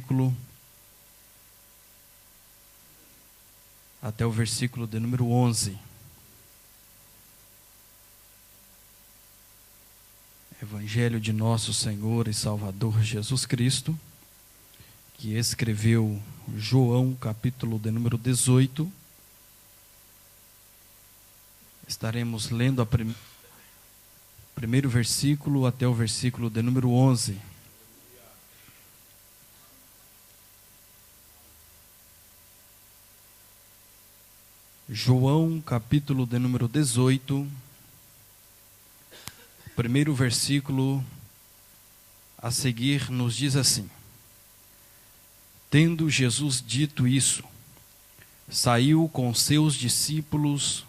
versículo até o versículo de número 11. Evangelho de nosso Senhor e Salvador Jesus Cristo, que escreveu João, capítulo de número 18. Estaremos lendo o primeiro versículo até o versículo de número 11. João, capítulo de número 18, primeiro versículo a seguir nos diz assim: Tendo Jesus dito isso, saiu com seus discípulos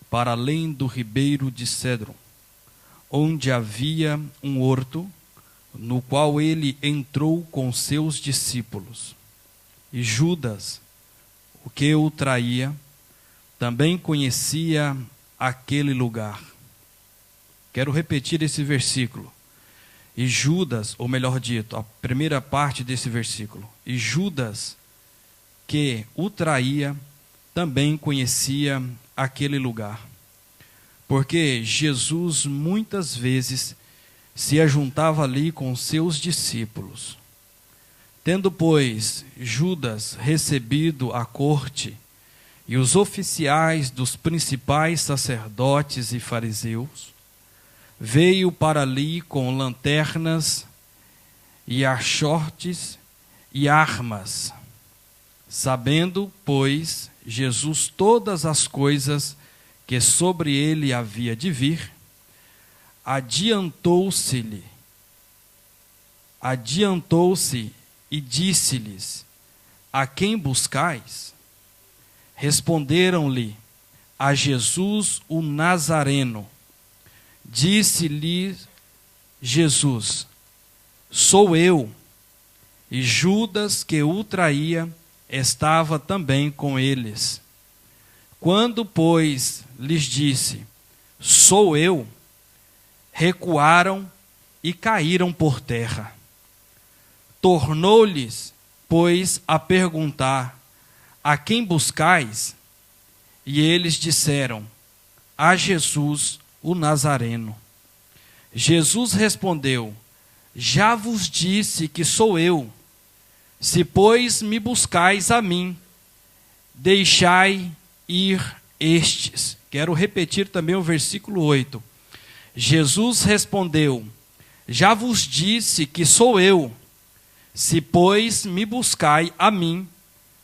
para além do ribeiro de Cedron, onde havia um horto, no qual ele entrou com seus discípulos. E Judas, o que o traía, também conhecia aquele lugar. Quero repetir esse versículo. E Judas, ou melhor dito, a primeira parte desse versículo. E Judas, que o traía, também conhecia aquele lugar. Porque Jesus muitas vezes se ajuntava ali com seus discípulos. Tendo, pois, Judas recebido a corte e os oficiais dos principais sacerdotes e fariseus, veio para ali com lanternas e achortes e armas. Sabendo, pois, Jesus todas as coisas que sobre ele havia de vir, adiantou-se e disse-lhes: A quem buscais? Responderam-lhe: A Jesus o Nazareno. Disse-lhe Jesus: Sou eu. E Judas, que o traía, estava também com eles. Quando, pois, lhes disse: Sou eu, recuaram e caíram por terra. Tornou-lhes, pois, a perguntar: A quem buscais? E eles disseram: A Jesus o Nazareno. Jesus respondeu: Já vos disse que sou eu. Se, pois, me buscais a mim, deixai ir estes. Quero repetir também o versículo 8. Jesus respondeu: Já vos disse que sou eu. Se, pois, me buscai a mim,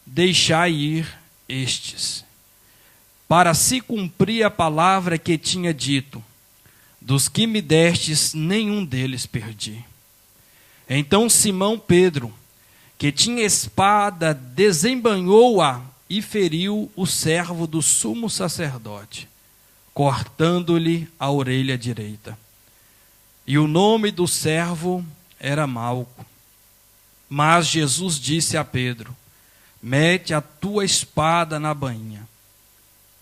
deixai ir estes. Para se cumprir a palavra que tinha dito: Dos que me destes, nenhum deles perdi. Então Simão Pedro, que tinha espada, desembainhou-a e feriu o servo do sumo sacerdote, cortando-lhe a orelha direita. E o nome do servo era Malco. Mas Jesus disse a Pedro: Mete a tua espada na bainha.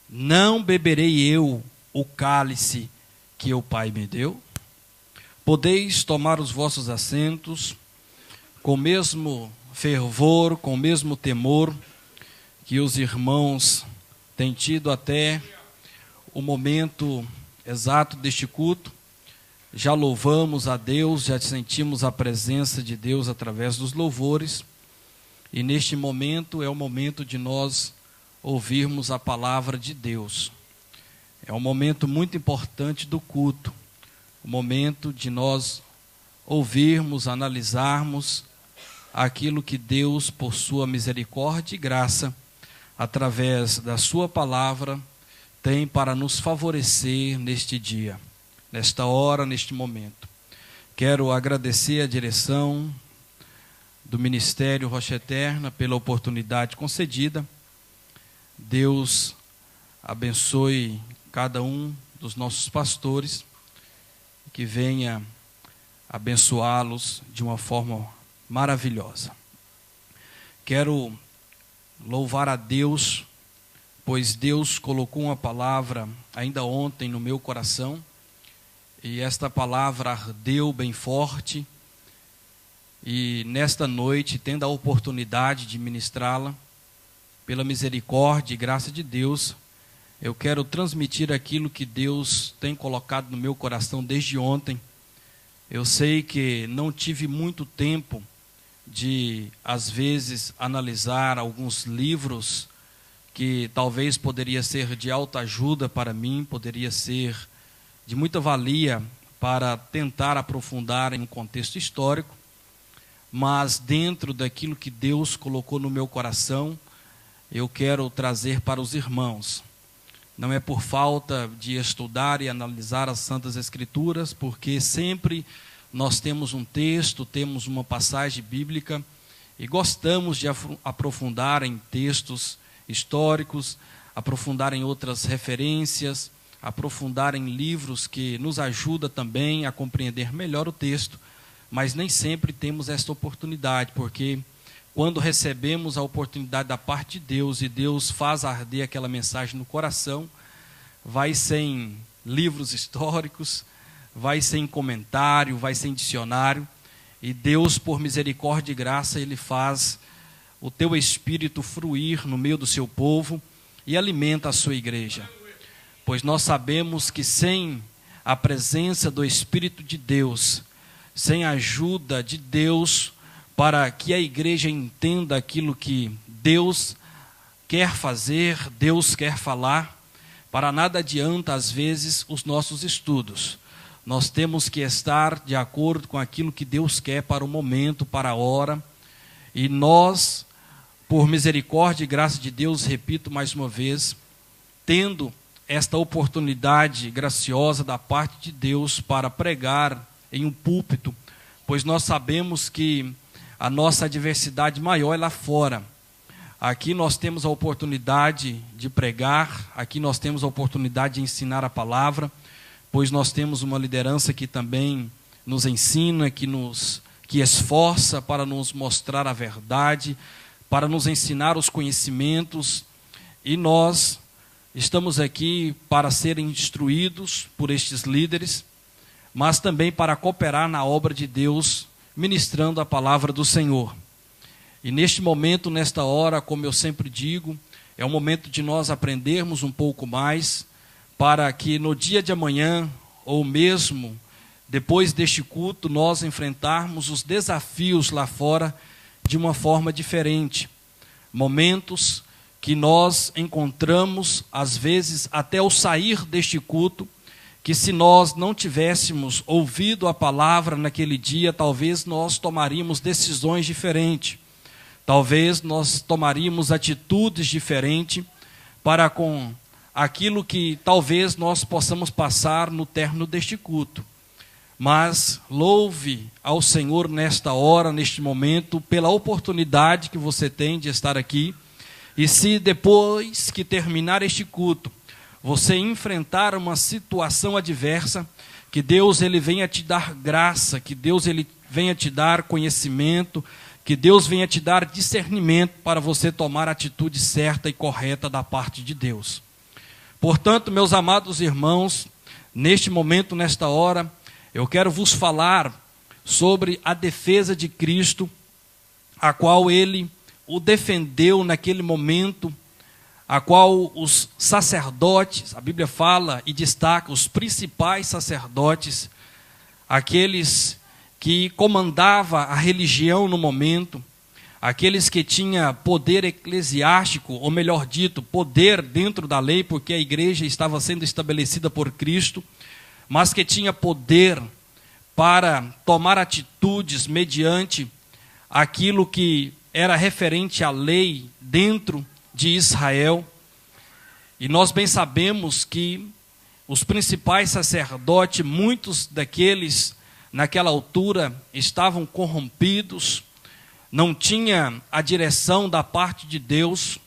Não beberei eu o cálice que o Pai me deu? Podeis tomar os vossos assentos, com o mesmo fervor, com o mesmo temor que os irmãos têm tido até o momento exato deste culto. Já louvamos a Deus, já sentimos a presença de Deus através dos louvores. E neste momento é o momento de nós ouvirmos a palavra de Deus. É um momento muito importante do culto. O momento de nós ouvirmos, analisarmos aquilo que Deus, por sua misericórdia e graça, através da sua palavra, tem para nos favorecer neste dia, nesta hora, neste momento. Quero agradecer a direção do Ministério Rocha Eterna pela oportunidade concedida. Deus abençoe cada um dos nossos pastores, que venha abençoá-los de uma forma maravilhosa. Quero louvar a Deus, pois Deus colocou uma palavra ainda ontem no meu coração, e esta palavra ardeu bem forte, e nesta noite, tendo a oportunidade de ministrá-la, pela misericórdia e graça de Deus, eu quero transmitir aquilo que Deus tem colocado no meu coração desde ontem. Eu sei que não tive muito tempo de, às vezes, analisar alguns livros que talvez poderia ser de alta ajuda para mim, poderia ser de muita valia para tentar aprofundar em um contexto histórico, mas dentro daquilo que Deus colocou no meu coração, eu quero trazer para os irmãos. Não é por falta de estudar e analisar as Santas Escrituras, porque sempre nós temos um texto, temos uma passagem bíblica e gostamos de aprofundar em textos históricos, aprofundar em outras referências, aprofundar em livros que nos ajudam também a compreender melhor o texto, mas nem sempre temos esta oportunidade, porque quando recebemos a oportunidade da parte de Deus e Deus faz arder aquela mensagem no coração, vai sem livros históricos, vai sem comentário, vai sem dicionário, e Deus, por misericórdia e graça, Ele faz o teu espírito fruir no meio do seu povo e alimenta a sua igreja. Pois nós sabemos que sem a presença do Espírito de Deus, sem a ajuda de Deus, para que a igreja entenda aquilo que Deus quer fazer, Deus quer falar, para nada adianta, às vezes, os nossos estudos. Nós temos que estar de acordo com aquilo que Deus quer para o momento, para a hora, e nós, por misericórdia e graça de Deus, repito mais uma vez, tendo esta oportunidade graciosa da parte de Deus para pregar em um púlpito, pois nós sabemos que a nossa adversidade maior é lá fora. Aqui nós temos a oportunidade de pregar, aqui nós temos a oportunidade de ensinar a palavra, pois nós temos uma liderança que também nos ensina, que esforça para nos mostrar a verdade, para nos ensinar os conhecimentos, e nós estamos aqui para serem instruídos por estes líderes, mas também para cooperar na obra de Deus, ministrando a palavra do Senhor. E neste momento, nesta hora, como eu sempre digo, é o momento de nós aprendermos um pouco mais, para que no dia de amanhã, ou mesmo depois deste culto, nós enfrentarmos os desafios lá fora de uma forma diferente. Momentos que nós encontramos, às vezes, até ao sair deste culto, que se nós não tivéssemos ouvido a palavra naquele dia, talvez nós tomaríamos decisões diferentes. Talvez nós tomaríamos atitudes diferentes para com aquilo que talvez nós possamos passar no término deste culto. Mas louve ao Senhor nesta hora, neste momento, pela oportunidade que você tem de estar aqui. E se depois que terminar este culto, você enfrentar uma situação adversa, que Deus ele venha te dar graça, que Deus ele venha te dar conhecimento, que Deus venha te dar discernimento para você tomar a atitude certa e correta da parte de Deus. Portanto, meus amados irmãos, neste momento, nesta hora, eu quero vos falar sobre a defesa de Cristo, a qual ele o defendeu naquele momento, a qual os sacerdotes, a Bíblia fala e destaca os principais sacerdotes, aqueles que comandavam a religião no momento, aqueles que tinham poder eclesiástico, ou melhor dito, poder dentro da lei, porque a igreja estava sendo estabelecida por Cristo, mas que tinha poder para tomar atitudes mediante aquilo que era referente à lei dentro de Israel. E nós bem sabemos que os principais sacerdotes, muitos daqueles naquela altura estavam corrompidos, não tinha a direção da parte de Deus.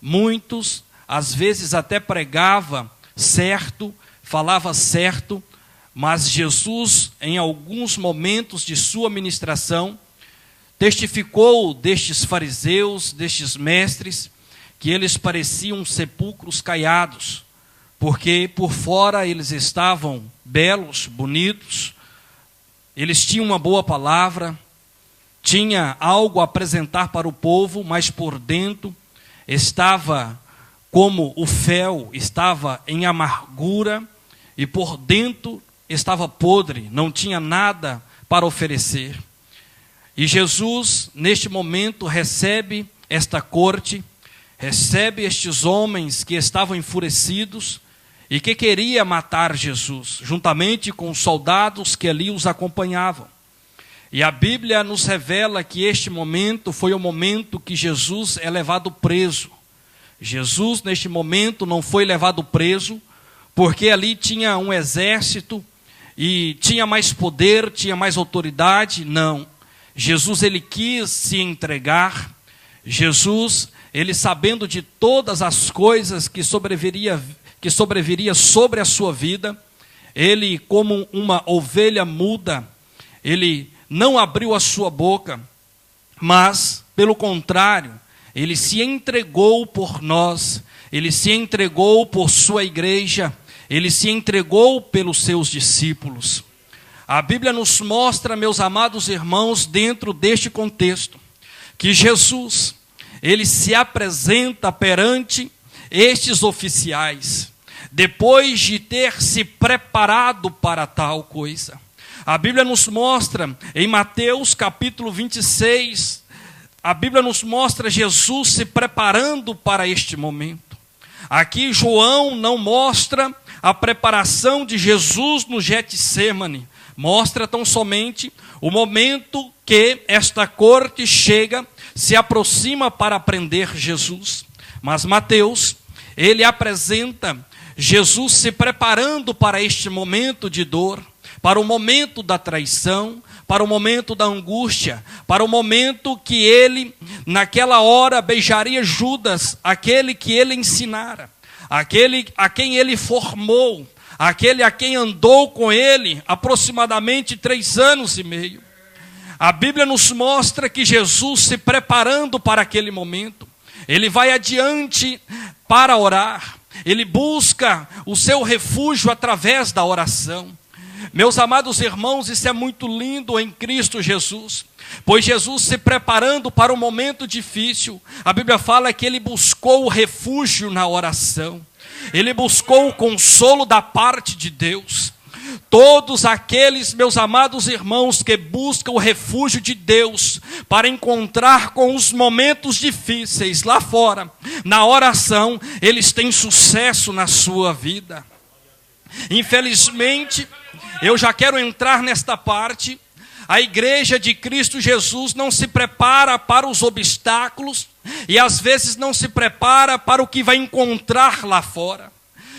Muitos, às vezes até pregava certo, falava certo, mas Jesus, em alguns momentos de sua ministração, testificou destes fariseus, destes mestres, que eles pareciam sepulcros caiados, porque por fora eles estavam belos, bonitos, eles tinham uma boa palavra, tinha algo a apresentar para o povo, mas por dentro estava como o fel, estava em amargura, e por dentro estava podre, não tinha nada para oferecer. E Jesus, neste momento, recebe esta corte, recebe estes homens que estavam enfurecidos e que queria matar Jesus, juntamente com os soldados que ali os acompanhavam. E a Bíblia nos revela que este momento foi o momento que Jesus é levado preso. Jesus, neste momento, não foi levado preso, porque ali tinha um exército e tinha mais poder, tinha mais autoridade. Não. Jesus, ele quis se entregar. Jesus, ele sabendo de todas as coisas que sobreviria sobre a sua vida, ele, como uma ovelha muda, ele não abriu a sua boca, mas, pelo contrário, ele se entregou por nós, ele se entregou por sua igreja, ele se entregou pelos seus discípulos. A Bíblia nos mostra, meus amados irmãos, dentro deste contexto, que Jesus, ele se apresenta perante estes oficiais, depois de ter se preparado para tal coisa. A Bíblia nos mostra, em Mateus capítulo 26, a Bíblia nos mostra Jesus se preparando para este momento. Aqui João não mostra a preparação de Jesus no Getsêmani, mostra tão somente o momento que esta corte chega, se aproxima para prender Jesus. Mas Mateus, ele apresenta Jesus se preparando para este momento de dor, para o momento da traição, para o momento da angústia, para o momento que ele, naquela hora, beijaria Judas, aquele que ele ensinara, aquele a quem ele formou, aquele a quem andou com ele aproximadamente 3 anos e meio. A Bíblia nos mostra que Jesus, se preparando para aquele momento, ele vai adiante para orar, ele busca o seu refúgio através da oração. Meus amados irmãos, isso é muito lindo em Cristo Jesus, pois Jesus, se preparando para um momento difícil, a Bíblia fala que ele buscou o refúgio na oração, ele buscou o consolo da parte de Deus. Todos aqueles, meus amados irmãos, que buscam o refúgio de Deus para encontrar com os momentos difíceis lá fora, na oração, eles têm sucesso na sua vida. Infelizmente, eu já quero entrar nesta parte. A igreja de Cristo Jesus não se prepara para os obstáculos e às vezes não se prepara para o que vai encontrar lá fora.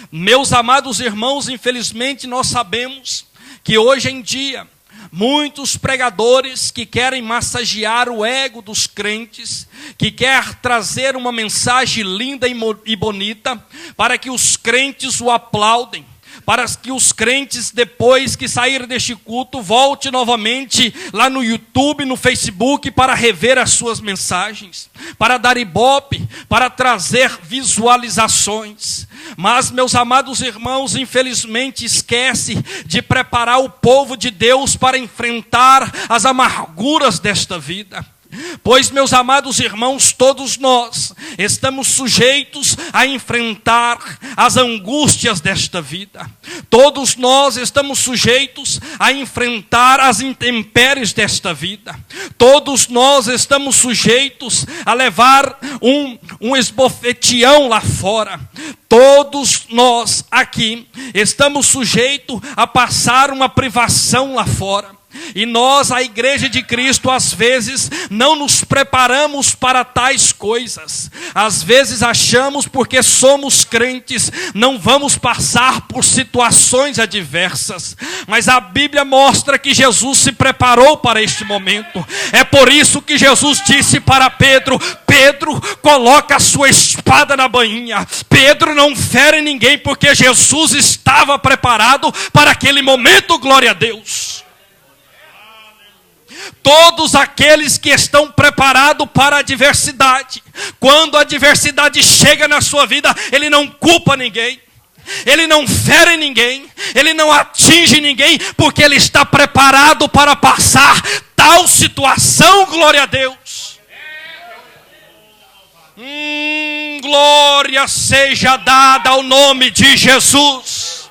Meus amados irmãos, infelizmente nós sabemos que hoje em dia muitos pregadores que querem massagear o ego dos crentes, que quer trazer uma mensagem linda e bonita para que os crentes o aplaudem, para que os crentes, depois que sair deste culto, volte novamente lá no YouTube, no Facebook, para rever as suas mensagens, para dar ibope, para trazer visualizações. Mas, meus amados irmãos, infelizmente esquece de preparar o povo de Deus para enfrentar as amarguras desta vida. Pois, meus amados irmãos, todos nós estamos sujeitos a enfrentar as angústias desta vida. Todos nós estamos sujeitos a enfrentar as intempéries desta vida. Todos nós estamos sujeitos a levar um esbofeteão lá fora. Todos nós aqui estamos sujeitos a passar uma privação lá fora. E nós, a igreja de Cristo, às vezes não nos preparamos para tais coisas. Às vezes achamos, porque somos crentes, não vamos passar por situações adversas. Mas a Bíblia mostra que Jesus se preparou para este momento. É por isso que Jesus disse para Pedro: Pedro, coloca a sua espada na bainha. Pedro, não fere ninguém, porque Jesus estava preparado para aquele momento. Glória a Deus. Todos aqueles que estão preparados para a adversidade, quando a adversidade chega na sua vida, ele não culpa ninguém, ele não fere ninguém, ele não atinge ninguém, porque ele está preparado para passar tal situação, glória a Deus. Glória seja dada ao nome de Jesus.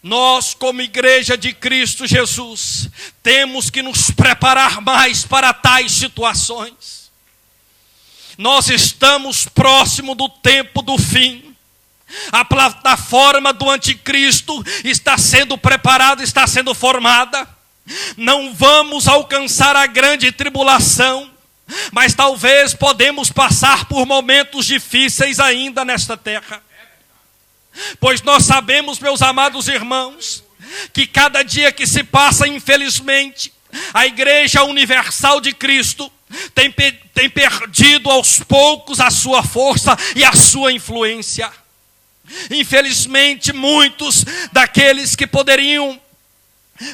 Nós, como igreja de Cristo Jesus, temos que nos preparar mais para tais situações. Nós estamos próximo do tempo do fim. A plataforma do anticristo está sendo preparada, está sendo formada. Não vamos alcançar a grande tribulação, mas talvez podemos passar por momentos difíceis ainda nesta terra. Pois nós sabemos, meus amados irmãos, que cada dia que se passa, infelizmente, a Igreja Universal de Cristo tem perdido aos poucos a sua força e a sua influência. Infelizmente, muitos daqueles que poderiam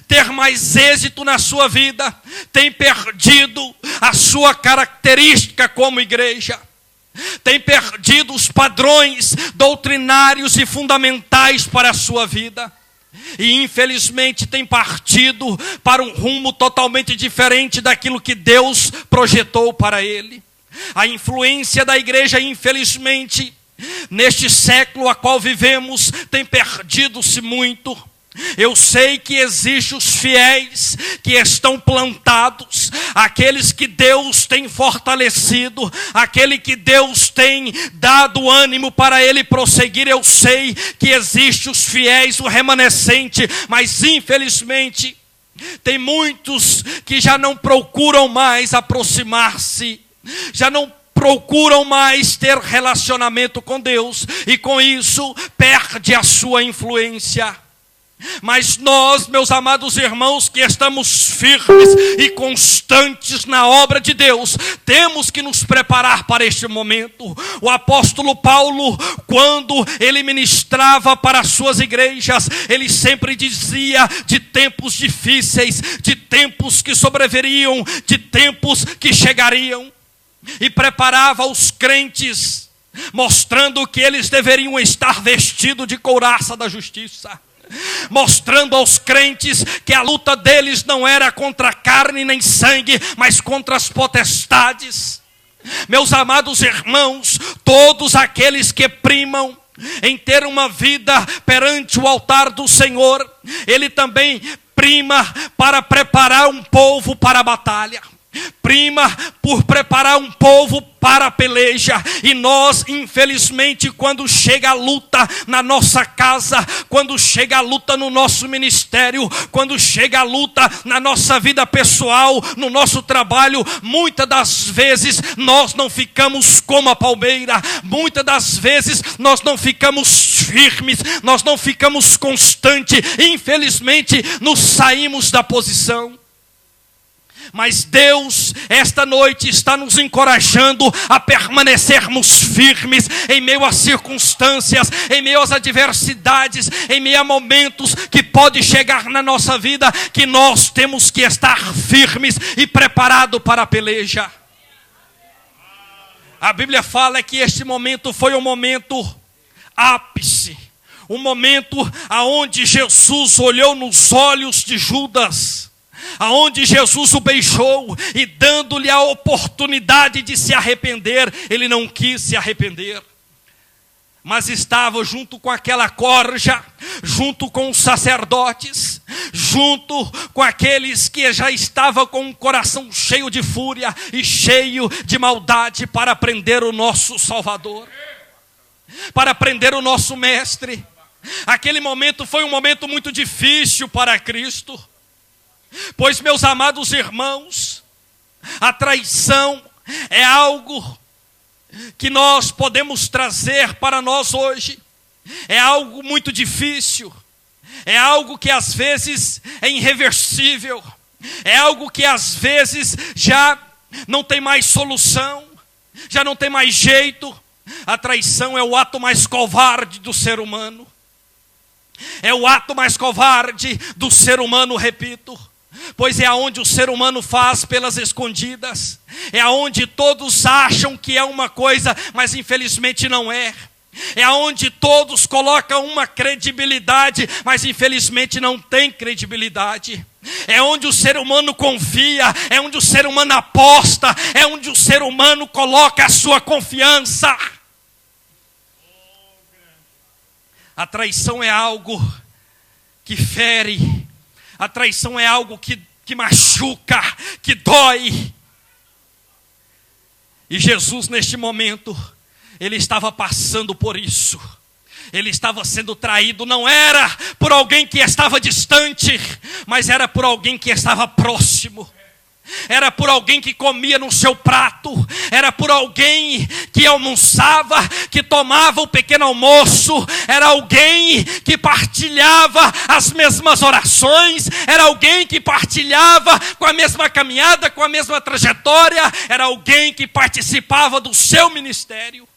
ter mais êxito na sua vida têm perdido a sua característica como igreja. Tem perdido os padrões doutrinários e fundamentais para a sua vida. E infelizmente tem partido para um rumo totalmente diferente daquilo que Deus projetou para ele. A influência da igreja, infelizmente, neste século a qual vivemos, tem perdido-se muito. Eu sei que existem os fiéis que estão plantados, aqueles que Deus tem fortalecido, aquele que Deus tem dado ânimo para ele prosseguir. Eu sei que existem os fiéis, o remanescente, mas infelizmente tem muitos que já não procuram mais aproximar-se, já não procuram mais ter relacionamento com Deus, e com isso perde a sua influência. Mas nós, meus amados irmãos, que estamos firmes e constantes na obra de Deus, temos que nos preparar para este momento. O apóstolo Paulo, quando ele ministrava para as suas igrejas, ele sempre dizia de tempos difíceis, de tempos que sobreviriam, de tempos que chegariam, e preparava os crentes, mostrando que eles deveriam estar vestidos de couraça da justiça, mostrando aos crentes que a luta deles não era contra carne nem sangue, mas contra as potestades. Meus amados irmãos, todos aqueles que primam em ter uma vida perante o altar do Senhor, ele também prima para preparar um povo para a batalha, prima por preparar um povo para a peleja. E nós, infelizmente, quando chega a luta na nossa casa, quando chega a luta no nosso ministério, quando chega a luta na nossa vida pessoal, no nosso trabalho, muitas das vezes nós não ficamos como a palmeira, muitas das vezes nós não ficamos firmes, nós não ficamos constantes, infelizmente nos saímos da posição. Mas Deus, esta noite, está nos encorajando a permanecermos firmes em meio às circunstâncias, em meio às adversidades, em meio a momentos que pode chegar na nossa vida, que nós temos que estar firmes e preparados para a peleja. A Bíblia fala que este momento foi um momento ápice, um momento aonde Jesus olhou nos olhos de Judas, aonde Jesus o beijou e dando-lhe a oportunidade de se arrepender, ele não quis se arrepender, mas estava junto com aquela corja, junto com os sacerdotes, junto com aqueles que já estavam com o coração cheio de fúria e cheio de maldade para prender o nosso Salvador, para prender o nosso Mestre. Aquele momento foi um momento muito difícil para Cristo. Pois, meus amados irmãos, a traição é algo que nós podemos trazer para nós hoje. É algo muito difícil. É algo que às vezes é irreversível. É algo que às vezes já não tem mais solução, já não tem mais jeito. A traição é o ato mais covarde do ser humano. É o ato mais covarde do ser humano, repito. Pois é aonde o ser humano faz pelas escondidas, é aonde todos acham que é uma coisa, mas infelizmente não é. É onde todos colocam uma credibilidade, mas infelizmente não tem credibilidade. É onde o ser humano confia, é onde o ser humano aposta, é onde o ser humano coloca a sua confiança. A traição é algo que fere, a traição é algo que machuca, que dói. E Jesus, neste momento, ele estava passando por isso. Ele estava sendo traído, não era por alguém que estava distante, mas era por alguém que estava próximo. Era por alguém que comia no seu prato, era por alguém que almoçava, que tomava o pequeno almoço, era alguém que partilhava as mesmas orações, era alguém que partilhava com a mesma caminhada, com a mesma trajetória, era alguém que participava do seu ministério.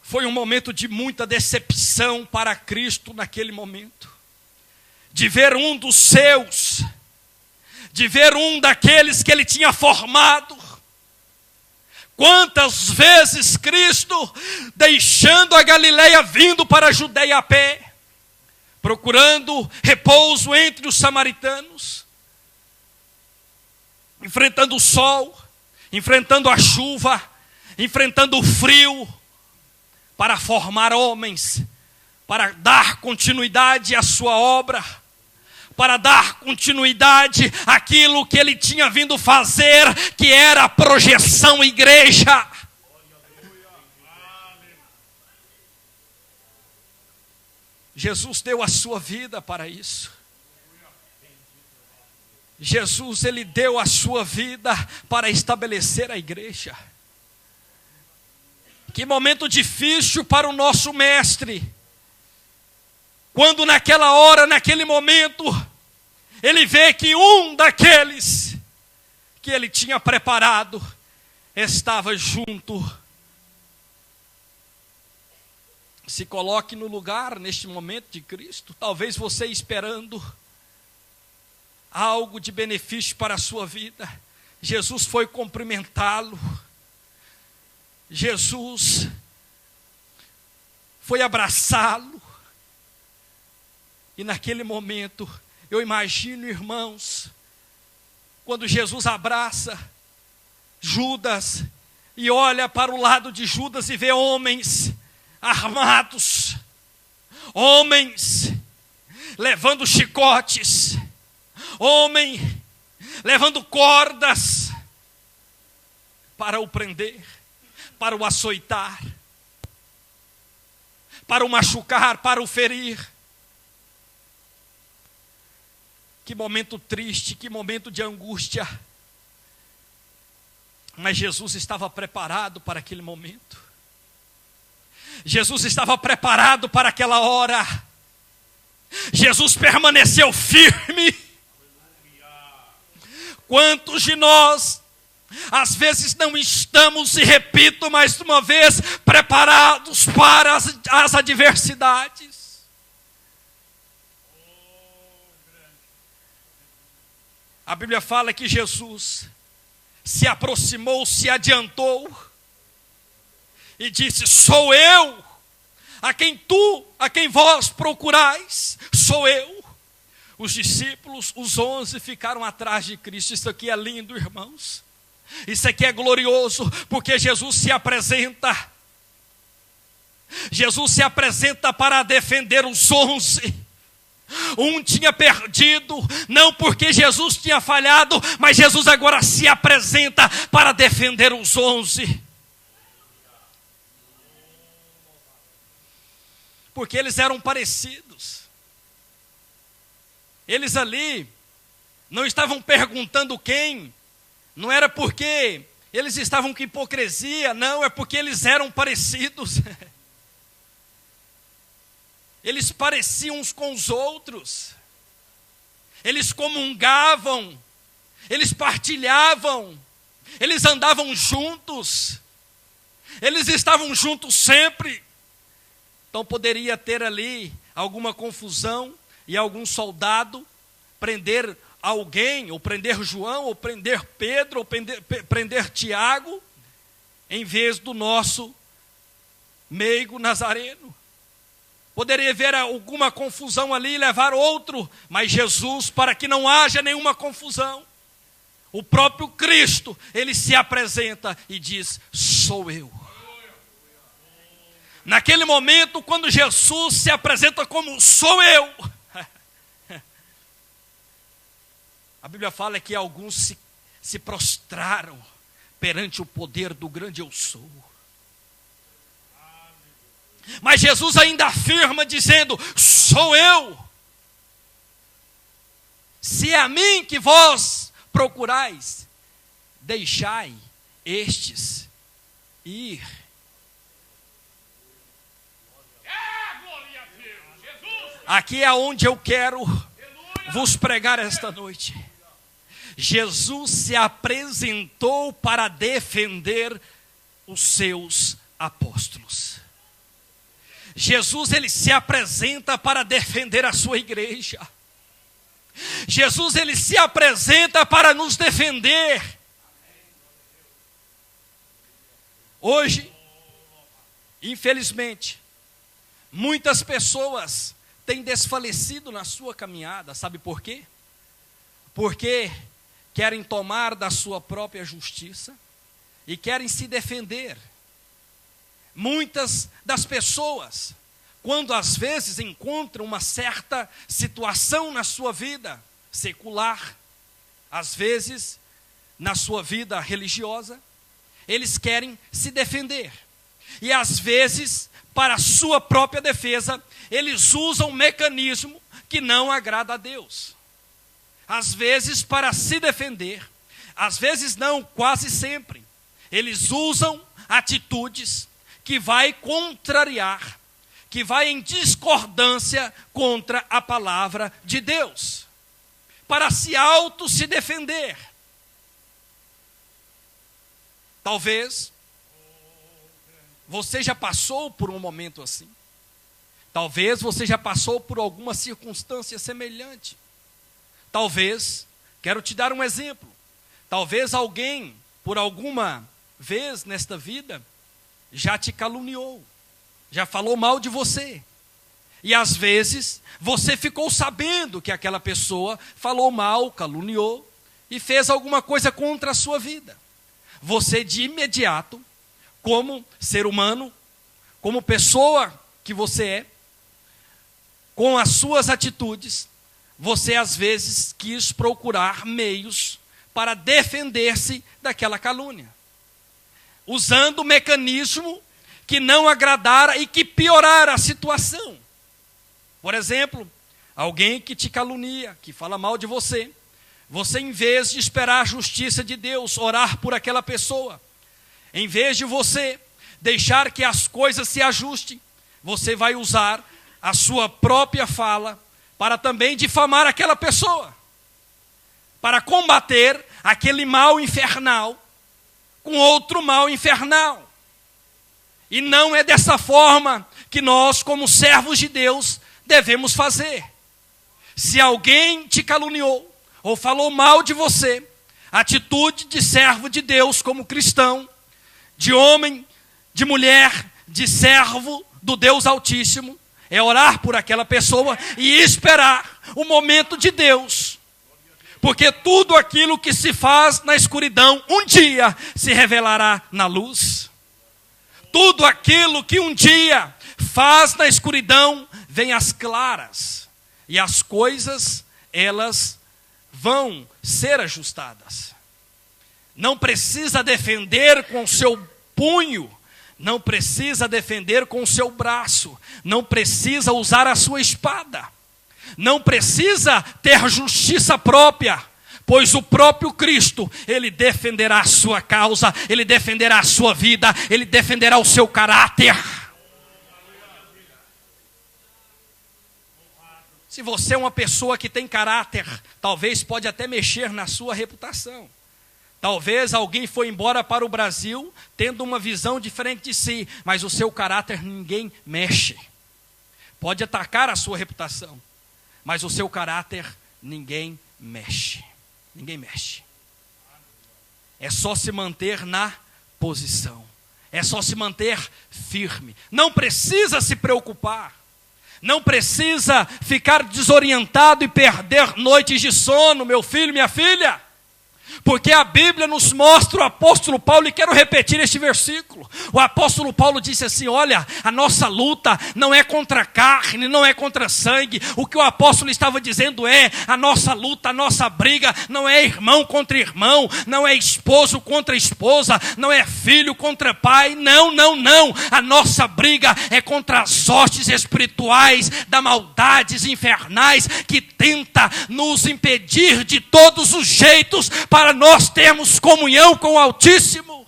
Foi um momento de muita decepção para Cristo naquele momento. De ver um dos seus, de ver um daqueles que ele tinha formado. Quantas vezes Cristo, deixando a Galileia, vindo para a Judeia a pé, procurando repouso entre os samaritanos, enfrentando o sol, enfrentando a chuva, enfrentando o frio, para formar homens, para dar continuidade à sua obra, para dar continuidade àquilo que ele tinha vindo fazer, que era a projeção igreja. Jesus deu a sua vida para isso. Jesus, ele deu a sua vida para estabelecer a igreja. Que momento difícil para o nosso mestre, quando naquela hora, naquele momento, ele vê que um daqueles que ele tinha preparado estava junto. Se coloque no lugar, neste momento, de Cristo. Talvez você esperando algo de benefício para a sua vida. Jesus foi cumprimentá-lo. Jesus foi abraçá-lo. E naquele momento, eu imagino, irmãos, quando Jesus abraça Judas e olha para o lado de Judas e vê homens armados, homens levando chicotes, homem levando cordas para o prender, para o açoitar, para o machucar, para o ferir. Que momento triste, que momento de angústia. Mas Jesus estava preparado para aquele momento. Jesus estava preparado para aquela hora. Jesus permaneceu firme. Quantos de nós às vezes não estamos, e repito mais uma vez, preparados para as adversidades. A Bíblia fala que Jesus se aproximou, se adiantou e disse: sou eu, a quem vós procurais, sou eu. Os discípulos, os 11, ficaram atrás de Cristo. Isso aqui é lindo, irmãos. Isso aqui é glorioso, porque Jesus se apresenta. Jesus se apresenta para defender os 11. Um tinha perdido, não porque Jesus tinha falhado, mas Jesus agora se apresenta para defender os 11. Porque eles eram parecidos. Eles ali não estavam perguntando quem. Não era porque eles estavam com hipocrisia, não, é porque eles eram parecidos. Eles pareciam uns com os outros. Eles comungavam, eles partilhavam, eles andavam juntos, eles estavam juntos sempre. Então poderia ter ali alguma confusão e algum soldado prender alguém, ou prender João, ou prender Pedro, ou prender Tiago, em vez do nosso meigo Nazareno. Poderia haver alguma confusão ali e levar outro, mas Jesus, para que não haja nenhuma confusão, o próprio Cristo, ele se apresenta e diz: sou eu. Naquele momento, quando Jesus se apresenta como sou eu, a Bíblia fala que alguns se prostraram perante o poder do grande eu sou. Mas Jesus ainda afirma dizendo: sou eu. Se é a mim que vós procurais, deixai estes ir. Aqui é onde eu quero vos pregar esta noite. Jesus se apresentou para defender os seus apóstolos. Jesus, ele se apresenta para defender a sua igreja. Jesus, ele se apresenta para nos defender. Hoje, infelizmente, muitas pessoas têm desfalecido na sua caminhada. Sabe por quê? Porque querem tomar da sua própria justiça e querem se defender. Muitas das pessoas, quando às vezes encontram uma certa situação na sua vida secular, às vezes na sua vida religiosa, eles querem se defender. E às vezes, para a sua própria defesa, eles usam um mecanismo que não agrada a Deus. Às vezes, para se defender, às vezes não, quase sempre, eles usam atitudes que vai contrariar, que vai em discordância contra a palavra de Deus, para se defender. Talvez você já passou por um momento assim. Talvez você já passou por alguma circunstância semelhante. Talvez, quero te dar um exemplo. Talvez alguém, por alguma vez nesta vida, já te caluniou, já falou mal de você. E às vezes, você ficou sabendo que aquela pessoa falou mal, caluniou, e fez alguma coisa contra a sua vida. Você de imediato, como ser humano, como pessoa que você é, com as suas atitudes, você às vezes quis procurar meios para defender-se daquela calúnia, usando o mecanismo que não agradara e que piorara a situação. Por exemplo, alguém que te calunia, que fala mal de você, você, em vez de esperar a justiça de Deus, orar por aquela pessoa, em vez de você deixar que as coisas se ajustem, você vai usar a sua própria fala para também difamar aquela pessoa, para combater aquele mal infernal com outro mal infernal. E não é dessa forma que nós, como servos de Deus, devemos fazer. Se alguém te caluniou ou falou mal de você, atitude de servo de Deus como cristão, de homem, de mulher, de servo do Deus Altíssimo, é orar por aquela pessoa e esperar o momento de Deus. Porque tudo aquilo que se faz na escuridão, um dia se revelará na luz. Tudo aquilo que um dia faz na escuridão, vem às claras. E as coisas, elas vão ser ajustadas. Não precisa defender com o seu punho, não precisa defender com o seu braço, não precisa usar a sua espada, não precisa ter justiça própria, pois o próprio Cristo, ele defenderá a sua causa, ele defenderá a sua vida, ele defenderá o seu caráter. Se você é uma pessoa que tem caráter, talvez pode até mexer na sua reputação. Talvez alguém foi embora para o Brasil tendo uma visão diferente de si, mas o seu caráter ninguém mexe. Pode atacar a sua reputação, mas o seu caráter ninguém mexe. Ninguém mexe. É só se manter na posição. É só se manter firme. Não precisa se preocupar. Não precisa ficar desorientado e perder noites de sono, meu filho, minha filha. Porque a Bíblia nos mostra o apóstolo Paulo, e quero repetir este versículo. O apóstolo Paulo disse assim: olha, a nossa luta não é contra a carne, não é contra sangue. O que o apóstolo estava dizendo é: a nossa luta, a nossa briga não é irmão contra irmão, não é esposo contra esposa, não é filho contra pai, não, não, não. A nossa briga é contra as hostes espirituais da maldades infernais que tenta nos impedir de todos os jeitos para nós termos comunhão com o Altíssimo.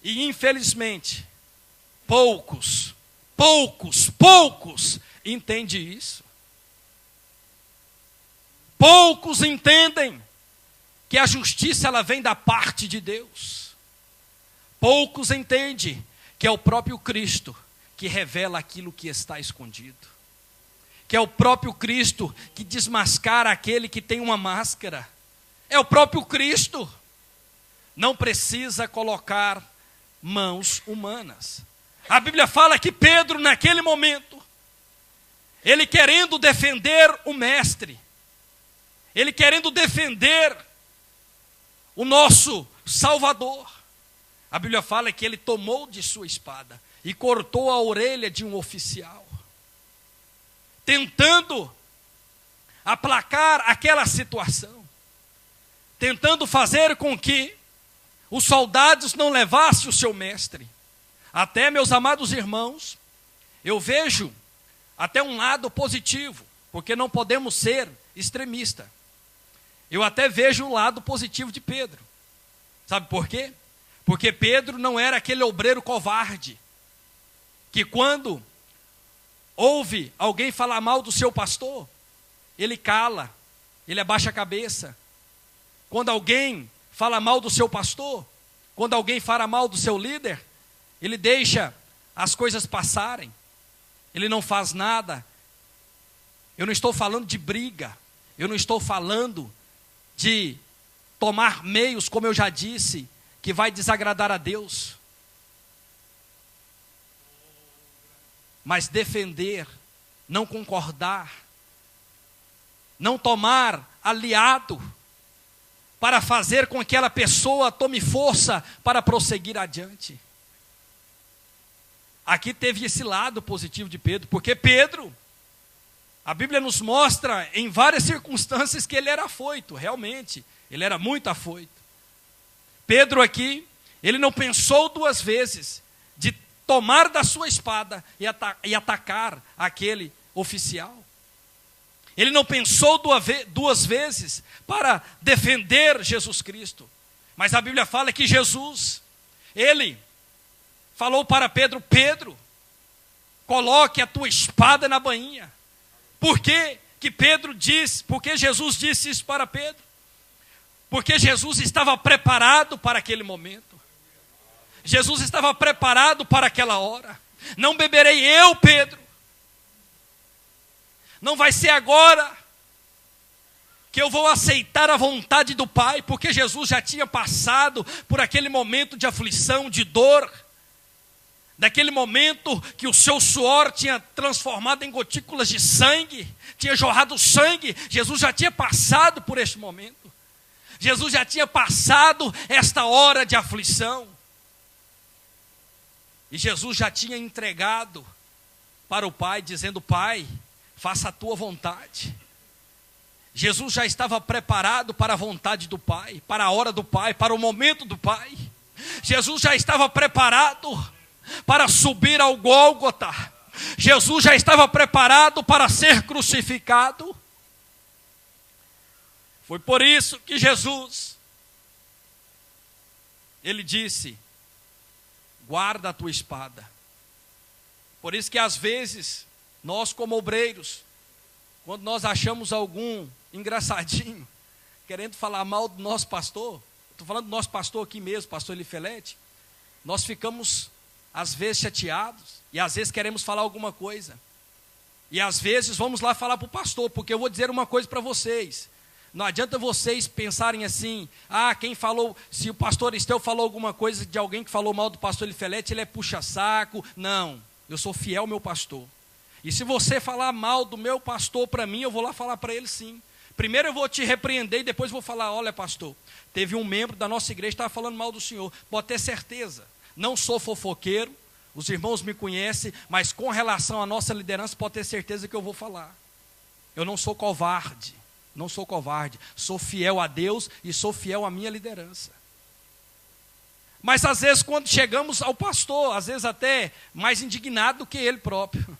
E infelizmente, poucos entendem isso. Poucos entendem que a justiça ela vem da parte de Deus. Poucos entendem que é o próprio Cristo que revela aquilo que está escondido. Que é o próprio Cristo que desmascara aquele que tem uma máscara. É o próprio Cristo. Não precisa colocar mãos humanas. A Bíblia fala que Pedro, naquele momento, ele querendo defender o Mestre, ele querendo defender o nosso Salvador, a Bíblia fala que ele tomou de sua espada e cortou a orelha de um oficial, tentando aplacar aquela situação, tentando fazer com que os soldados não levassem o seu mestre. Até, meus amados irmãos, eu vejo até um lado positivo, porque não podemos ser extremistas. Eu até vejo o lado positivo de Pedro. Sabe por quê? Porque Pedro não era aquele obreiro covarde, que quando ouve alguém falar mal do seu pastor, ele cala, ele abaixa a cabeça. Quando alguém fala mal do seu pastor, quando alguém fala mal do seu líder, ele deixa as coisas passarem, ele não faz nada. Eu não estou falando de briga, eu não estou falando de tomar meios, como eu já disse, que vai desagradar a Deus. Mas defender, não concordar, não tomar aliado para fazer com que aquela pessoa tome força para prosseguir adiante. Aqui teve esse lado positivo de Pedro, porque Pedro, a Bíblia nos mostra em várias circunstâncias que ele era afoito, realmente, ele era muito afoito. Pedro aqui, ele não pensou duas vezes de tomar da sua espada e atacar aquele oficial. Ele não pensou duas vezes para defender Jesus Cristo. Mas a Bíblia fala que Jesus, ele falou para Pedro: Pedro, coloque a tua espada na bainha. Por que Pedro disse, porque Jesus disse isso para Pedro? Porque Jesus estava preparado para aquele momento. Jesus estava preparado para aquela hora. Não beberei eu, Pedro. Não vai ser agora que eu vou aceitar a vontade do Pai, porque Jesus já tinha passado por aquele momento de aflição, de dor, daquele momento que o seu suor tinha transformado em gotículas de sangue, tinha jorrado sangue. Jesus já tinha passado por este momento. Jesus já tinha passado esta hora de aflição. E Jesus já tinha entregado para o Pai, dizendo: Pai, faça a tua vontade. Jesus já estava preparado para a vontade do Pai, para a hora do Pai, para o momento do Pai. Jesus já estava preparado para subir ao Gólgota. Jesus já estava preparado para ser crucificado. Foi por isso que Jesus, ele disse: guarda a tua espada. Por isso que às vezes, nós como obreiros, quando nós achamos algum engraçadinho, querendo falar mal do nosso pastor, estou falando do nosso pastor aqui mesmo, pastor Elifelete, nós ficamos às vezes chateados, e às vezes queremos falar alguma coisa. E às vezes vamos lá falar para o pastor, porque eu vou dizer uma coisa para vocês. Não adianta vocês pensarem assim, quem falou, se o pastor Esteu falou alguma coisa de alguém que falou mal do pastor Elifelete, ele é puxa-saco. Não, eu sou fiel ao meu pastor. E se você falar mal do meu pastor para mim, eu vou lá falar para ele sim. Primeiro eu vou te repreender e depois vou falar, olha pastor, teve um membro da nossa igreja que estava falando mal do senhor. Pode ter certeza, não sou fofoqueiro, os irmãos me conhecem, mas com relação à nossa liderança, pode ter certeza que eu vou falar. Eu não sou covarde. Não sou covarde, sou fiel a Deus e sou fiel à minha liderança. Mas às vezes quando chegamos ao pastor, às vezes até mais indignado do que ele próprio.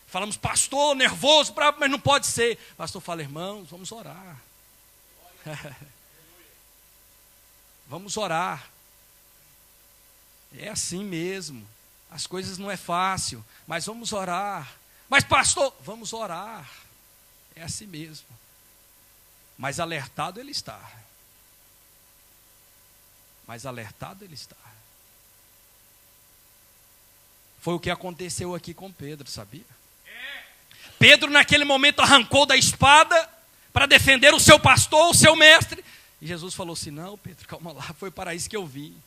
Falamos, pastor, nervoso, bravo, mas não pode ser. O pastor fala, irmãos, vamos orar. Vamos orar. É assim mesmo. As coisas não é fácil, mas vamos orar. Mas pastor, vamos orar. É assim mesmo. Mas alertado ele está. Mas alertado ele está. Foi o que aconteceu aqui com Pedro, sabia? Pedro naquele momento arrancou da espada para defender o seu pastor, o seu mestre. E Jesus falou assim, não Pedro, calma lá, foi para isso que eu vim.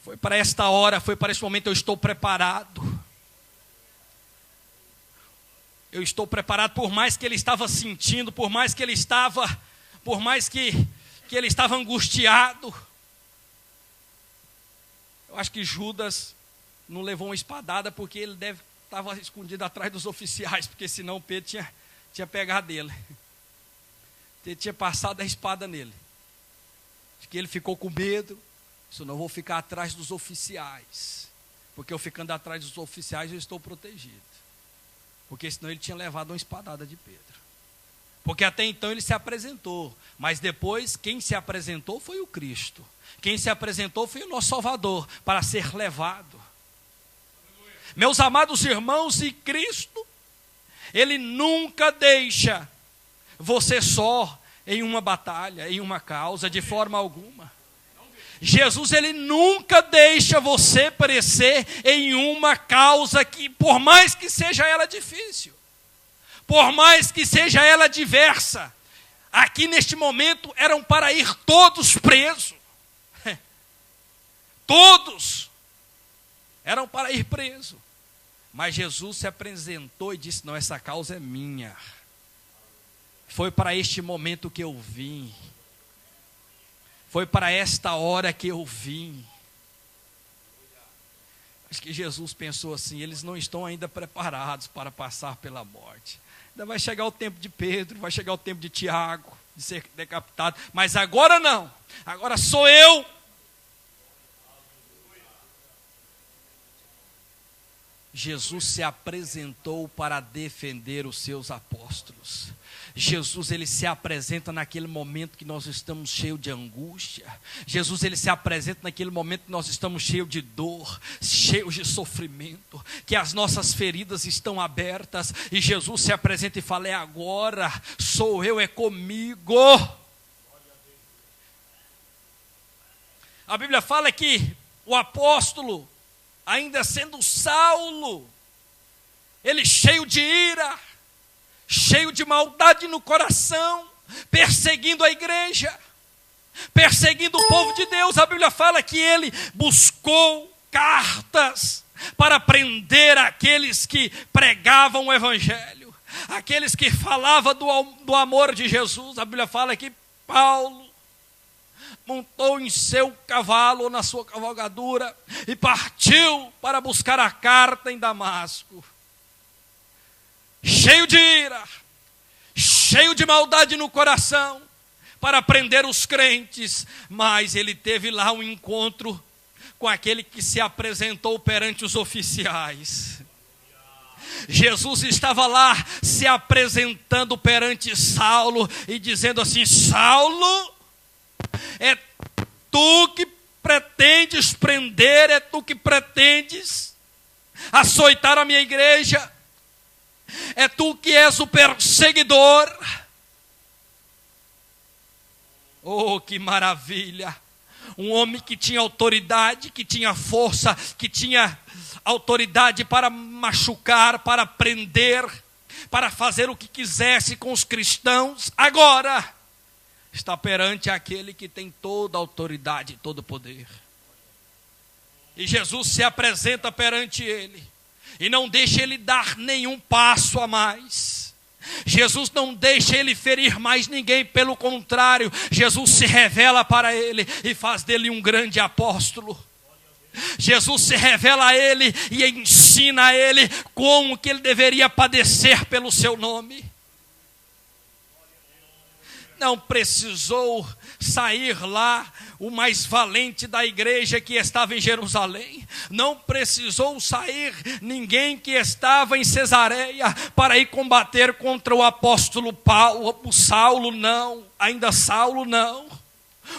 Foi para esta hora, foi para este momento, eu estou preparado. Eu estou preparado, por mais que ele estava sentindo, por mais que ele estava angustiado. Eu acho que Judas não levou uma espadada, porque ele estava escondido atrás dos oficiais, porque senão o Pedro tinha pegado ele. Ele tinha passado a espada nele. Acho que ele ficou com medo, disse, não vou ficar atrás dos oficiais, porque eu ficando atrás dos oficiais eu estou protegido. Porque senão ele tinha levado uma espadada de Pedro. Porque até então ele se apresentou. Mas depois quem se apresentou foi o Cristo. Quem se apresentou foi o nosso Salvador para ser levado. Meus amados irmãos, e Cristo, Ele nunca deixa você só em uma batalha, em uma causa, de forma alguma. Jesus, ele nunca deixa você perecer em uma causa que, por mais que seja ela difícil, por mais que seja ela diversa, aqui neste momento eram para ir todos presos. Todos eram para ir presos. Mas Jesus se apresentou e disse, não, essa causa é minha. Foi para este momento que eu vim. Foi para esta hora que eu vim. Acho que Jesus pensou assim, eles não estão ainda preparados para passar pela morte. Ainda vai chegar o tempo de Pedro, vai chegar o tempo de Tiago, de ser decapitado. Mas agora não, agora sou eu. Jesus se apresentou para defender os seus apóstolos. Jesus, ele se apresenta naquele momento que nós estamos cheios de angústia. Jesus, ele se apresenta naquele momento que nós estamos cheios de dor, cheios de sofrimento, que as nossas feridas estão abertas, e Jesus se apresenta e fala, é agora, sou eu, é comigo. A Bíblia fala que o apóstolo, ainda sendo Saulo, ele cheio de ira, cheio de maldade no coração, perseguindo a igreja, perseguindo o povo de Deus. A Bíblia fala que ele buscou cartas para prender aqueles que pregavam o evangelho, aqueles que falavam do amor de Jesus. A Bíblia fala que Paulo montou em seu cavalo, ou na sua cavalgadura, e partiu para buscar a carta em Damasco. Cheio de ira, cheio de maldade no coração, para prender os crentes, mas ele teve lá um encontro com aquele que se apresentou perante os oficiais. Jesus estava lá se apresentando perante Saulo e dizendo assim, Saulo, é tu que pretendes prender, é tu que pretendes açoitar a minha igreja, é tu que és o perseguidor. Oh, que maravilha! um homem que tinha autoridade, que tinha força, que tinha autoridade para machucar, para prender, para fazer o que quisesse com os cristãos, agora está perante aquele que tem toda a autoridade e todo o poder. E Jesus se apresenta perante ele e não deixa ele dar nenhum passo a mais. Jesus não deixa ele ferir mais ninguém, pelo contrário, Jesus se revela para ele e faz dele um grande apóstolo. Jesus se revela a ele e ensina a ele como que ele deveria padecer pelo seu nome. Não precisou sair lá o mais valente da igreja que estava em Jerusalém. Não precisou sair ninguém que estava em Cesareia para ir combater contra o apóstolo Paulo, o Saulo, não. Ainda Saulo, não.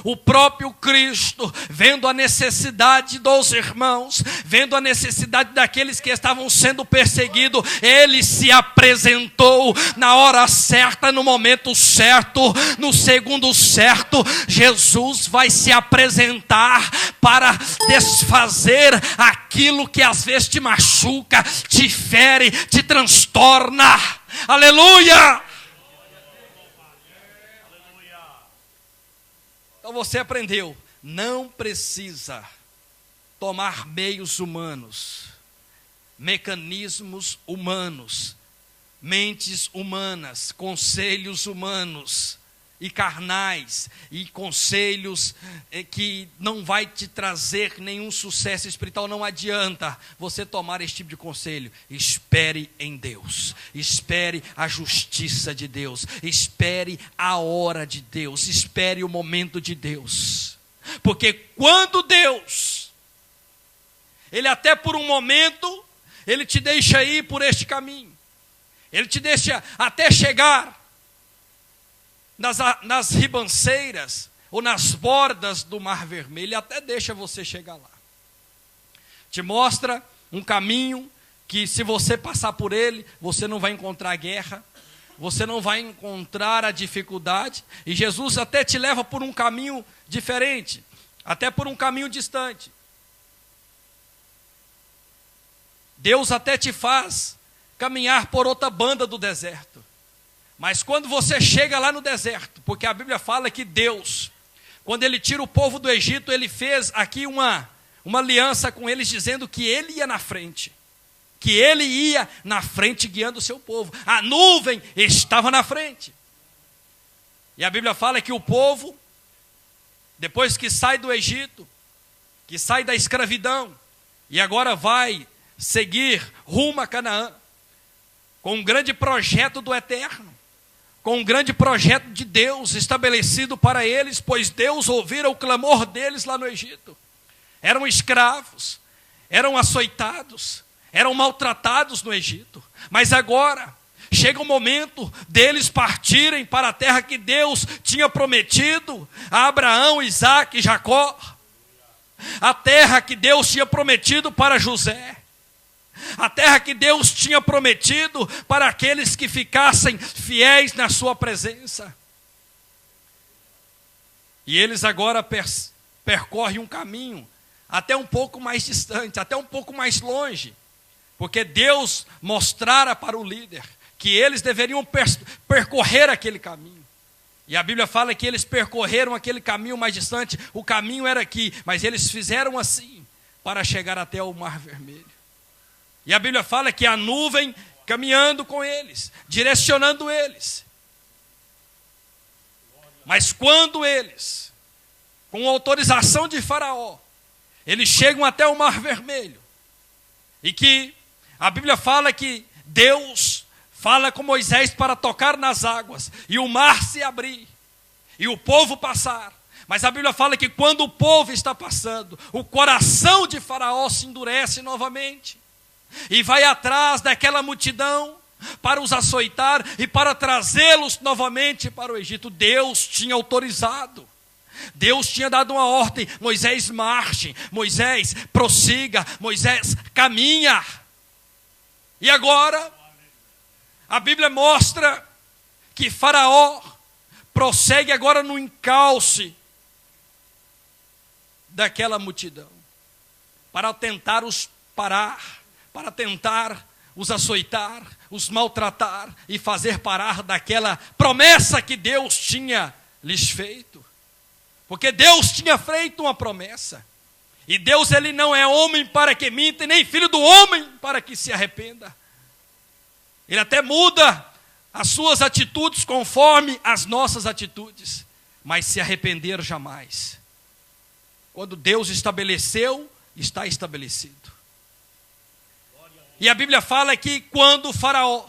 O próprio Cristo, vendo a necessidade dos irmãos, vendo a necessidade daqueles que estavam sendo perseguidos, ele se apresentou na hora certa, no momento certo, no segundo certo. Jesus vai se apresentar para desfazer aquilo que às vezes te machuca, te fere, te transtorna. Aleluia! Então você aprendeu, não precisa tomar meios humanos, mecanismos humanos, mentes humanas, conselhos humanos e carnais, e conselhos que não vai te trazer nenhum sucesso espiritual. Não adianta você tomar esse tipo de conselho. Espere em Deus, espere a justiça de Deus, espere a hora de Deus, espere o momento de Deus, porque quando Deus, Ele até por um momento, Ele te deixa ir por este caminho, Ele te deixa até chegar nas ribanceiras ou nas bordas do Mar Vermelho, até deixa você chegar lá. Te mostra um caminho que, se você passar por ele, você não vai encontrar guerra, você não vai encontrar a dificuldade, e Jesus até te leva por um caminho diferente, até por um caminho distante. Deus até te faz caminhar por outra banda do deserto. Mas quando você chega lá no deserto, porque a Bíblia fala que Deus, quando Ele tira o povo do Egito, Ele fez aqui uma aliança com eles, dizendo que Ele ia na frente. Que Ele ia na frente guiando o seu povo. A nuvem estava na frente. E a Bíblia fala que o povo, depois que sai do Egito, que sai da escravidão, e agora vai seguir rumo a Canaã, com um grande projeto do Eterno, com um grande projeto de Deus estabelecido para eles, pois Deus ouvira o clamor deles lá no Egito. Eram escravos, eram açoitados, eram maltratados no Egito, mas agora chega o momento deles partirem para a terra que Deus tinha prometido a Abraão, Isaque e Jacó, a terra que Deus tinha prometido para José, a terra que Deus tinha prometido para aqueles que ficassem fiéis na sua presença. E eles agora percorrem um caminho até um pouco mais distante, até um pouco mais longe, porque Deus mostrara para o líder que eles deveriam percorrer aquele caminho. E a Bíblia fala que eles percorreram aquele caminho mais distante, o caminho era aqui, mas eles fizeram assim para chegar até o Mar Vermelho. E a Bíblia fala que a nuvem caminhando com eles, direcionando eles. Mas quando eles, com autorização de Faraó, eles chegam até o Mar Vermelho, e que a Bíblia fala que Deus fala com Moisés para tocar nas águas, e o mar se abrir, e o povo passar. Mas a Bíblia fala que quando o povo está passando, o coração de Faraó se endurece novamente, e vai atrás daquela multidão para os açoitar e para trazê-los novamente para o Egito. Deus tinha autorizado, Deus tinha dado uma ordem: Moisés marche, Moisés prossiga, Moisés caminha. E agora a Bíblia mostra que Faraó prossegue agora no encalce daquela multidão, para tentar os parar, para tentar os açoitar, os maltratar e fazer parar daquela promessa que Deus tinha lhes feito. Porque Deus tinha feito uma promessa. E Deus, ele não é homem para que minta, nem filho do homem para que se arrependa. Ele até muda as suas atitudes conforme as nossas atitudes, mas se arrepender jamais. Quando Deus estabeleceu, está estabelecido. E a Bíblia fala que quando o faraó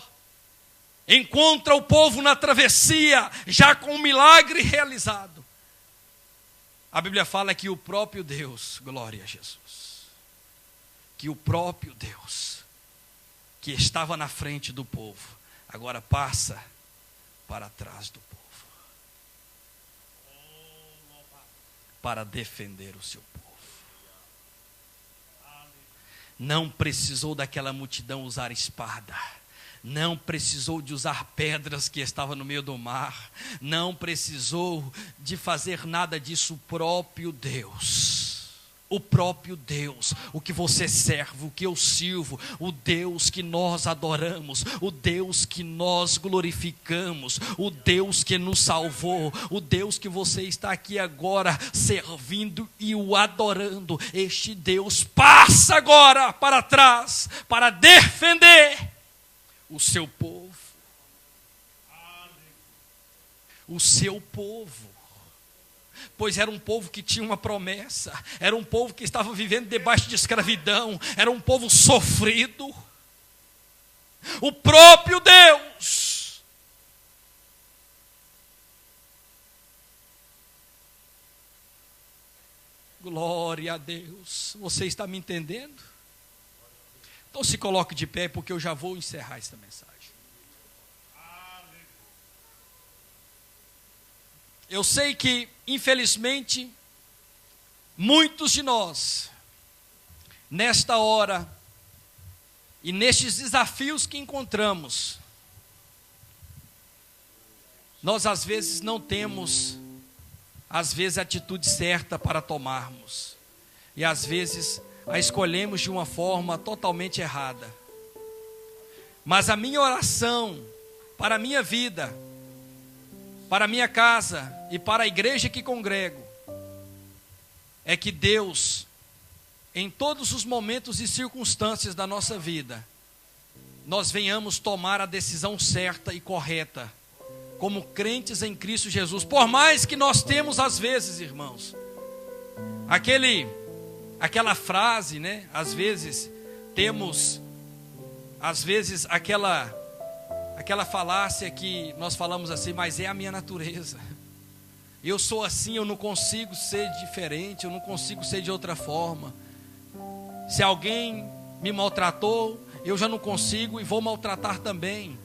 encontra o povo na travessia, já com um milagre realizado, a Bíblia fala que o próprio Deus, glória a Jesus, que o próprio Deus, que estava na frente do povo, agora passa para trás do povo, para defender o seu povo. Não precisou daquela multidão usar espada, não precisou de usar pedras que estavam no meio do mar, não precisou de fazer nada disso. O próprio Deus, o que você serve, o que eu sirvo, o Deus que nós adoramos, o Deus que nós glorificamos, o Deus que nos salvou, o Deus que você está aqui agora servindo e o adorando, este Deus passa agora para trás, para defender o seu povo. O seu povo. Pois era um povo que tinha uma promessa, era um povo que estava vivendo debaixo de escravidão, era um povo sofrido. O próprio Deus. Glória a Deus. Você está me entendendo? Então se coloque de pé, porque eu já vou encerrar esta mensagem. Eu sei que, infelizmente, muitos de nós, nesta hora, e nestes desafios que encontramos, nós às vezes não temos, a atitude certa para tomarmos. E às vezes a escolhemos de uma forma totalmente errada. Mas a minha oração para a minha vida, para a minha casa e para a igreja que congrego, é que Deus, em todos os momentos e circunstâncias da nossa vida, nós venhamos tomar a decisão certa e correta, como crentes em Cristo Jesus. Por mais que nós temos às vezes, irmãos, aquela frase, né? Às vezes temos, aquela falácia que nós falamos assim, mas é a minha natureza. Eu sou assim, eu não consigo ser diferente, eu não consigo ser de outra forma. Se alguém me maltratou, eu já não consigo e vou maltratar também.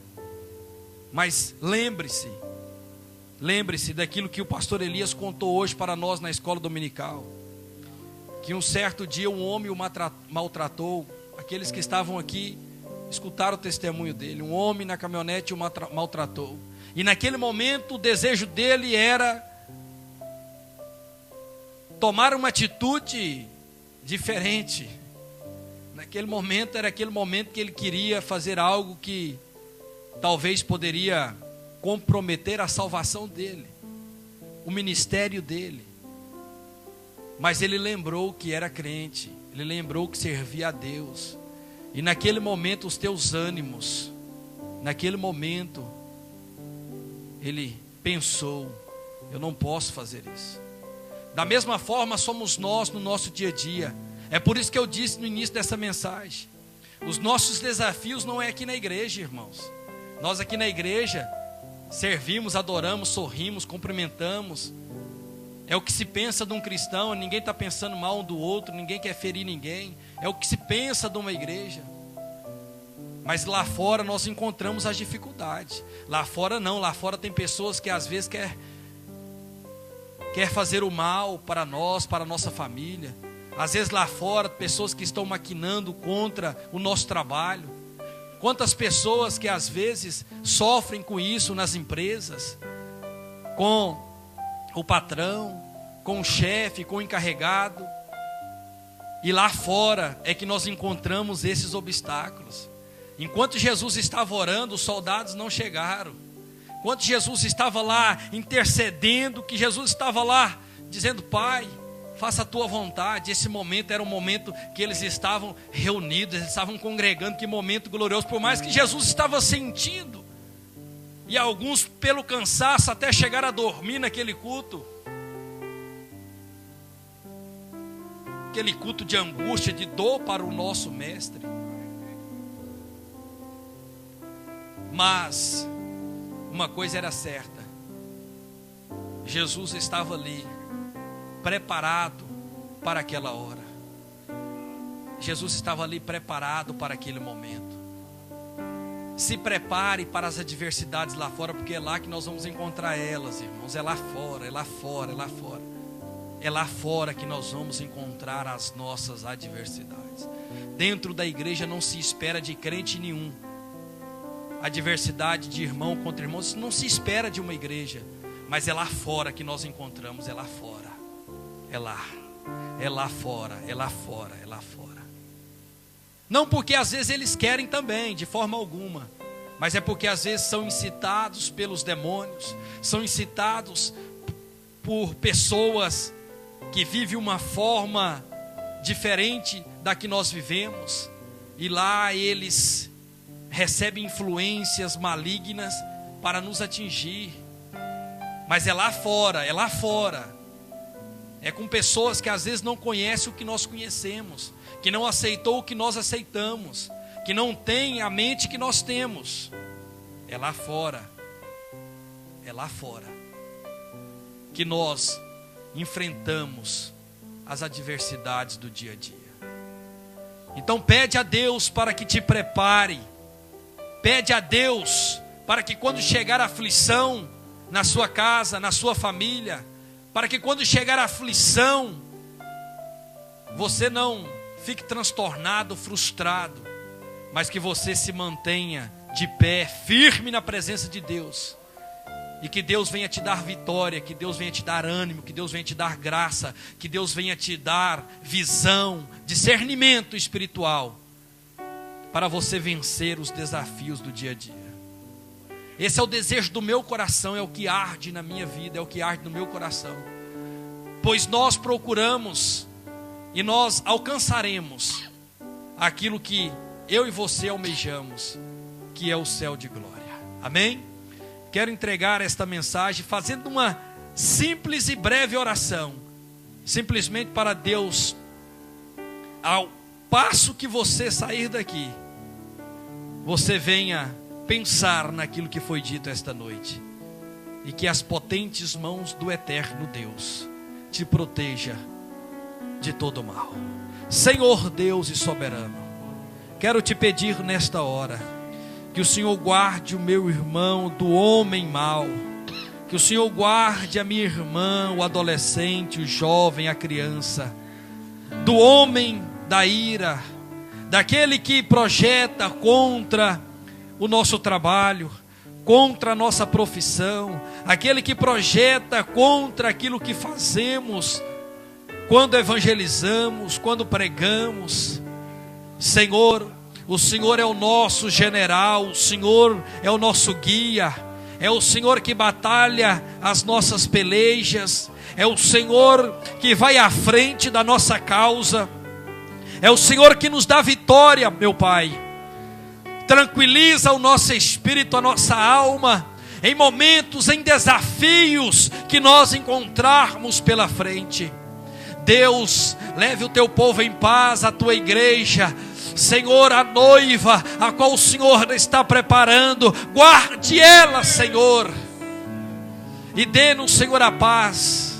Mas lembre-se daquilo que o pastor Elias contou hoje para nós na escola dominical. Que um certo dia um homem o maltratou. Aqueles que estavam aqui escutaram o testemunho dele. Um homem na caminhonete o maltratou. E naquele momento o desejo dele era tomar uma atitude diferente. Naquele momento era aquele momento que ele queria fazer algo que talvez poderia comprometer a salvação dele, o ministério dele. Mas ele lembrou que era crente, ele lembrou que servia a Deus. E naquele momento os teus ânimos, naquele momento, ele pensou, eu não posso fazer isso. Da mesma forma somos nós no nosso dia a dia. É por isso que eu disse no início dessa mensagem, os nossos desafios não é aqui na igreja, irmãos. Nós aqui na igreja servimos, adoramos, sorrimos, cumprimentamos. É o que se pensa de um cristão, ninguém está pensando mal um do outro, ninguém quer ferir ninguém. É o que se pensa de uma igreja. Mas lá fora nós encontramos as dificuldades. Lá fora não, lá fora tem pessoas que às vezes quer fazer o mal para nós, para a nossa família. Às vezes lá fora, pessoas que estão maquinando contra o nosso trabalho. Quantas pessoas que às vezes sofrem com isso nas empresas, com o patrão, com o chefe, com o encarregado. E lá fora é que nós encontramos esses obstáculos. Enquanto Jesus estava orando, os soldados não chegaram. Enquanto Jesus estava lá intercedendo, que Jesus estava lá dizendo: Pai, faça a tua vontade. Esse momento era um momento que eles estavam reunidos, eles estavam congregando. Que momento glorioso, por mais que Jesus estava sentindo. E alguns, pelo cansaço, até chegaram a dormir naquele culto. Aquele culto de angústia, de dor para o nosso mestre. Mas uma coisa era certa: Jesus estava ali, preparado para aquela hora. Jesus estava ali preparado para aquele momento. Se prepare para as adversidades lá fora, porque é lá que nós vamos encontrar elas, irmãos. É lá fora, é lá fora, é lá fora. É lá fora que nós vamos encontrar as nossas adversidades. Dentro da igreja não se espera de crente nenhum adversidade de irmão contra irmão. Isso não se espera de uma igreja. Mas é lá fora que nós encontramos. É lá fora. É lá. É lá fora. É lá fora. É lá fora. Não porque às vezes eles querem também, de forma alguma. Mas é porque às vezes são incitados pelos demônios. São incitados por pessoas que vivem uma forma diferente da que nós vivemos. E lá eles recebem influências malignas para nos atingir. Mas é lá fora, é lá fora. É com pessoas que às vezes não conhecem o que nós conhecemos, que não aceitou o que nós aceitamos, que não tem a mente que nós temos. É lá fora. É lá fora que nós enfrentamos as adversidades do dia a dia. Então pede a Deus para que te prepare. Pede a Deus para que quando chegar a aflição na sua casa, na sua família, para que quando chegar a aflição, você não fique transtornado, frustrado, mas que você se mantenha de pé, firme na presença de Deus. E que Deus venha te dar vitória, que Deus venha te dar ânimo, que Deus venha te dar graça, que Deus venha te dar visão, discernimento espiritual, para você vencer os desafios do dia a dia. Esse é o desejo do meu coração, é o que arde na minha vida, é o que arde no meu coração. Pois nós procuramos e nós alcançaremos aquilo que eu e você almejamos, que é o céu de glória. Amém? Quero entregar esta mensagem fazendo uma simples e breve oração, simplesmente para Deus, ao passo que você sair daqui, você venha pensar naquilo que foi dito esta noite, e que as potentes mãos do eterno Deus te proteja de todo mal. Senhor Deus e soberano, quero te pedir nesta hora que o Senhor guarde o meu irmão do homem mau, que o Senhor guarde a minha irmã, o adolescente, o jovem, a criança, do homem da ira, daquele que projeta contra o nosso trabalho, contra a nossa profissão, aquele que projeta contra aquilo que fazemos, quando evangelizamos, quando pregamos. Senhor, o Senhor é o nosso general, o Senhor é o nosso guia, é o Senhor que batalha as nossas pelejas, é o Senhor que vai à frente da nossa causa, é o Senhor que nos dá vitória, meu Pai. Tranquiliza o nosso espírito, a nossa alma, em momentos, em desafios que nós encontrarmos pela frente. Deus, leve o teu povo em paz, a tua igreja, Senhor, a noiva, a qual o Senhor está preparando, guarde ela, Senhor, e dê-nos, Senhor, a paz,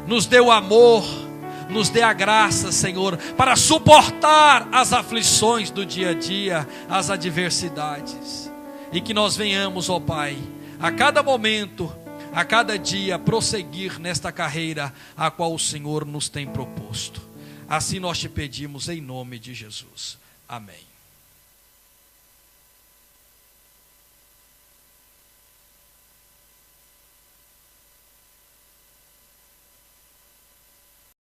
nos dê o amor, nos dê a graça, Senhor, para suportar as aflições do dia a dia, as adversidades, e que nós venhamos, ó Pai, a cada momento, a cada dia, prosseguir nesta carreira a qual o Senhor nos tem proposto. Assim nós te pedimos em nome de Jesus. Amém.